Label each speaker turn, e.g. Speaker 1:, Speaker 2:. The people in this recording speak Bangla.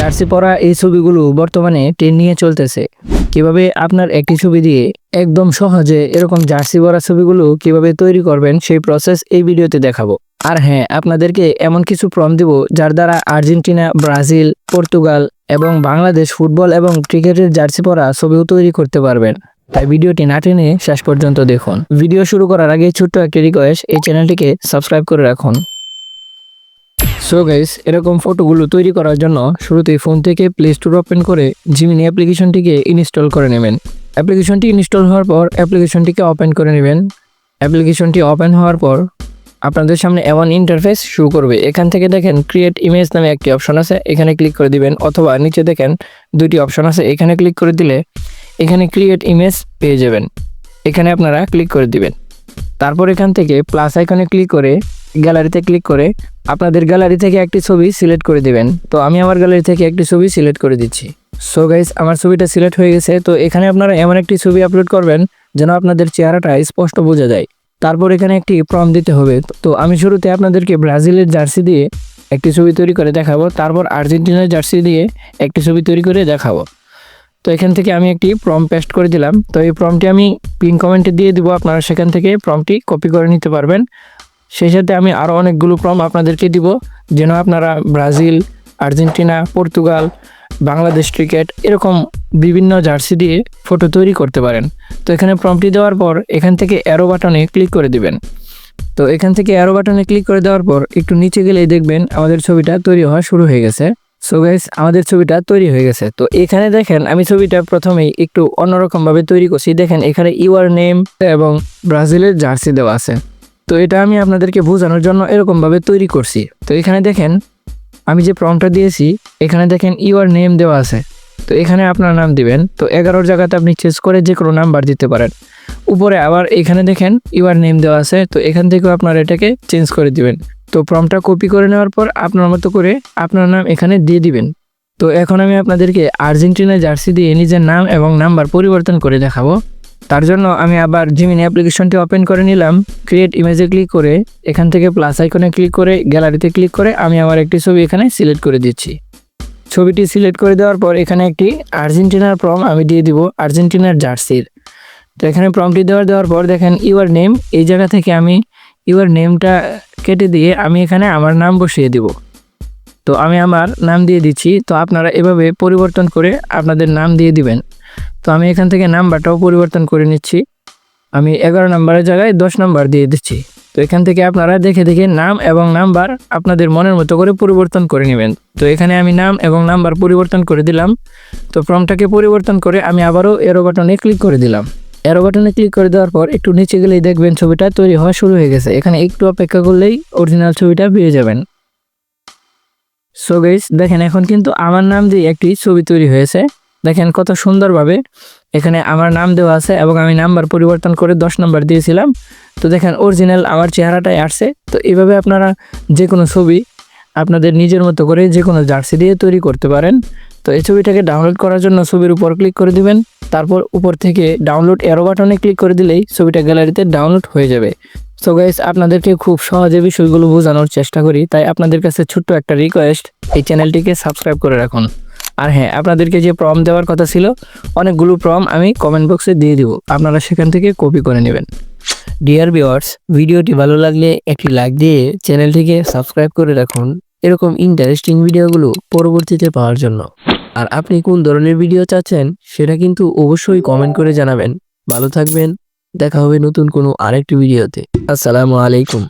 Speaker 1: জার্সি পরা এই ছবিগুলো বর্তমানে ট্রেন্ডিংয়ে চলতেছে। কিভাবে আপনার একটি ছবি দিয়ে একদম সহজে এরকম জার্সি পরা ছবিগুলো কিভাবে তৈরি করবেন সেই প্রসেস এই ভিডিওতে দেখাবো। আর হ্যাঁ, আপনাদেরকে এমন কিছু প্রম্পট দিব যার দ্বারা আর্জেন্টিনা, ব্রাজিল, পর্তুগাল এবং বাংলাদেশ ফুটবল এবং ক্রিকেটের জার্সি পরা ছবিও তৈরি করতে পারবেন। তাই ভিডিওটি না টেনে শেষ পর্যন্ত দেখুন। ভিডিও শুরু করার আগে ছোট্ট একটি রিকোয়েস্ট, এই চ্যানেলটিকে সাবস্ক্রাইব করে রাখুন। সো গাইস, এরকম ফটোগুলো তৈরি করার জন্য শুরুতেই ফোন থেকে প্লে স্টোর ওপেন করে জিমিনি অ্যাপ্লিকেশনটিকে ইনস্টল করে নেবেন। অ্যাপ্লিকেশনটি ইনস্টল হওয়ার পর অ্যাপ্লিকেশনটিকে ওপেন করে নেবেন। অ্যাপ্লিকেশনটি ওপেন হওয়ার পর আপনাদের সামনে এমন ইন্টারফেস শো করবে। এখান থেকে দেখেন ক্রিয়েট ইমেজ নামে একটি অপশন আছে, এখানে ক্লিক করে দিবেন, অথবা নিচে দেখেন দুটি অপশন আছে, এখানে ক্লিক করে দিলে এখানে ক্রিয়েট ইমেজ পেয়ে যাবেন। এখানে আপনারা ক্লিক করে দিবেন। তারপর এখান থেকে প্লাস আইকনে ক্লিক করে গ্যালারিতে ক্লিক করে আপনাদের গ্যালারি থেকে একটি ছবি সিলেক্ট করে দিবেন। তো আমি আমার গ্যালারি থেকে একটি ছবি সিলেক্ট করে দিচ্ছি। সো গাইস, আমার ছবিটা সিলেক্ট হয়ে গেছে। তো এখানে আপনারা এমন একটি ছবি আপলোড করবেন যেন আপনাদের চেহারাটা স্পষ্ট বোঝা যায়। তারপর এখানে একটি প্রম্পট দিতে হবে। তো আমি শুরুতে আপনাদেরকে ব্রাজিলের জার্সি দিয়ে একটি ছবি তৈরি করে দেখাবো, তারপর আর্জেন্টিনার জার্সি দিয়ে একটি ছবি তৈরি করে দেখাবো। তো এখান থেকে আমি একটি প্রম্পট পেস্ট করে দিলাম। তো এই প্রম্পটটি আমি পিন কমেন্টে দিয়ে দিব, আপনারা সেখান থেকে প্রম্পটটি কপি করে নিতে পারবেন। সেই সাথে আমি আরও অনেকগুলো প্রম্পট আপনাদেরকে দিব যেন আপনারা Brazil, Argentina, Portugal, Bangladesh cricket এরকম বিভিন্ন জার্সি দিয়ে ফটো তৈরি করতে পারেন। তো এখানে প্রম্পটটি দেওয়ার পর এখান থেকে অ্যারো বাটনে ক্লিক করে দিবেন। তো এখান থেকে অ্যারো বাটনে ক্লিক করে দেওয়ার পর একটু নিচে গেলেই দেখবেন আমাদের ছবিটা তৈরি হওয়া শুরু হয়ে গেছে। সো গাইস, আমাদের ছবিটা তৈরি হয়ে গেছে। তো এখানে দেখেন আমি ছবিটা প্রথমেই একটু অন্যরকমভাবে তৈরি করছি। দেখেন এখানে ইউর নেম এবং ব্রাজিলের জার্সি দেওয়া আছে। তো এটা আমি আপনাদেরকে বোঝানোর জন্য এরকমভাবে তৈরি করছি। তো এখানে দেখেন আমি যে প্রম্পটটা দিয়েছি, এখানে দেখেন ইউর নেম দেওয়া আছে। তো এখানে আপনার নাম দিবেন। তো 11 জায়গাতে আপনি চেঞ্জ করে যে কোনো নাম্বার দিতে পারেন। উপরে আবার এখানে দেখেন ইউর নেম দেওয়া আছে। তো এখান থেকেও আপনারা এটাকে চেঞ্জ করে দিবেন। তো প্রম্পটটা কপি করে নেওয়ার পর আপনার মতো করে আপনার নাম এখানে দিয়ে দিবেন। তো এখন আমি আপনাদেরকে আর্জেন্টিনা জার্সি দিয়ে নিজের নাম এবং নাম্বার পরিবর্তন করে দেখাবো। তার জন্য আমি আবার জিমিনি অ্যাপ্লিকেশনটি ওপেন করে নিলাম। ক্রিয়েট ইমেজে ক্লিক করে এখান থেকে প্লাস আইকনে ক্লিক করে গ্যালারিতে ক্লিক করে আমি আমার একটি ছবি এখানে সিলেক্ট করে দিচ্ছি। ছবিটি সিলেক্ট করে দেওয়ার পর এখানে একটি আর্জেন্টিনার প্রম্পট আমি দিয়ে দিব, আর্জেন্টিনার জার্সির। তো এখানে প্রম্পটটি দেওয়ার পর দেখেন ইউর নেম, এই জায়গা থেকে আমি ইউর নেমটা কেটে দিয়ে আমি এখানে আমার নাম বসিয়ে দিব। তো আমি আমার নাম দিয়ে দিচ্ছি। তো আপনারা এভাবে পরিবর্তন করে আপনাদের নাম দিয়ে দিবেন। তো আমি এখান থেকে নাম্বারটাও পরিবর্তন করে নিচ্ছি। আমি 11 নম্বরের জায়গায় 10 নম্বর দিয়ে দিচ্ছি। তো এখান থেকে আপনারা দেখে দেখে নাম এবং নাম্বার আপনাদের মনের মতো করে পরিবর্তন করে নেবেন। তো এখানে আমি নাম এবং নাম্বার পরিবর্তন করে দিলাম। তো প্রম্পটটাকে পরিবর্তন করে আমি আবারও এরো বাটনে ক্লিক করে দিলাম। এরো বাটনে ক্লিক করে দেওয়ার পর একটু নিচে গেলেই দেখবেন ছবিটা তৈরি হওয়া শুরু হয়ে গেছে। এখানে একটু অপেক্ষা করলেই অরিজিনাল ছবিটা পেয়ে যাবেন। সো গাইস, দেখেন এখন কিন্তু আমার নাম দিয়ে একটি ছবি তৈরি হয়েছে। দেখেন কত সুন্দরভাবে এখানে আমার নাম দেওয়া আছে এবং আমি নাম্বার পরিবর্তন করে 10 নম্বর দিয়েছিলাম। তো দেখেন অরিজিনাল আমার চেহারাটাই আসছে। তো এইভাবে আপনারা যে কোনো ছবি আপনাদের নিজের মতো করে যে কোনো জার্সি দিয়ে তৈরি করতে পারেন। তো এই ছবিটাকে ডাউনলোড করার জন্য ছবির উপর ক্লিক করে দিবেন। তারপর উপর থেকে ডাউনলোড অ্যারো বাটনে ক্লিক করে দিলেই ছবিটা গ্যালারিতে ডাউনলোড হয়ে যাবে। সো গাইস, আপনাদেরকে খুব সহজে বিষয়গুলো বোঝানোর চেষ্টা করি, তাই আপনাদের কাছে ছোট্ট একটা রিকোয়েস্ট, এই চ্যানেলটিকে সাবস্ক্রাইব করে রাখুন। আর হ্যাঁ, আপনাদেরকে যে প্রম্পট দেওয়ার কথা ছিল অনেকগুলো প্রম্পট আমি কমেন্ট বক্সে দিয়ে দিব, আপনারা সেখান থেকে কপি করে নেবেন। ডিয়ার ভিউয়ার্স, ভিডিওটি ভালো লাগলে একটি লাইক দিয়ে চ্যানেলটিকে সাবস্ক্রাইব করে রাখুন এরকম ইন্টারেস্টিং ভিডিওগুলো পরবর্তীতে পাওয়ার জন্য। আর আপনি কোন ধরনের ভিডিও চাচ্ছেন সেটা কিন্তু অবশ্যই কমেন্ট করে জানাবেন। ভালো থাকবেন, দেখা হবে নতুন কোনো আরেকটি ভিডিওতে। আসসালামু আলাইকুম।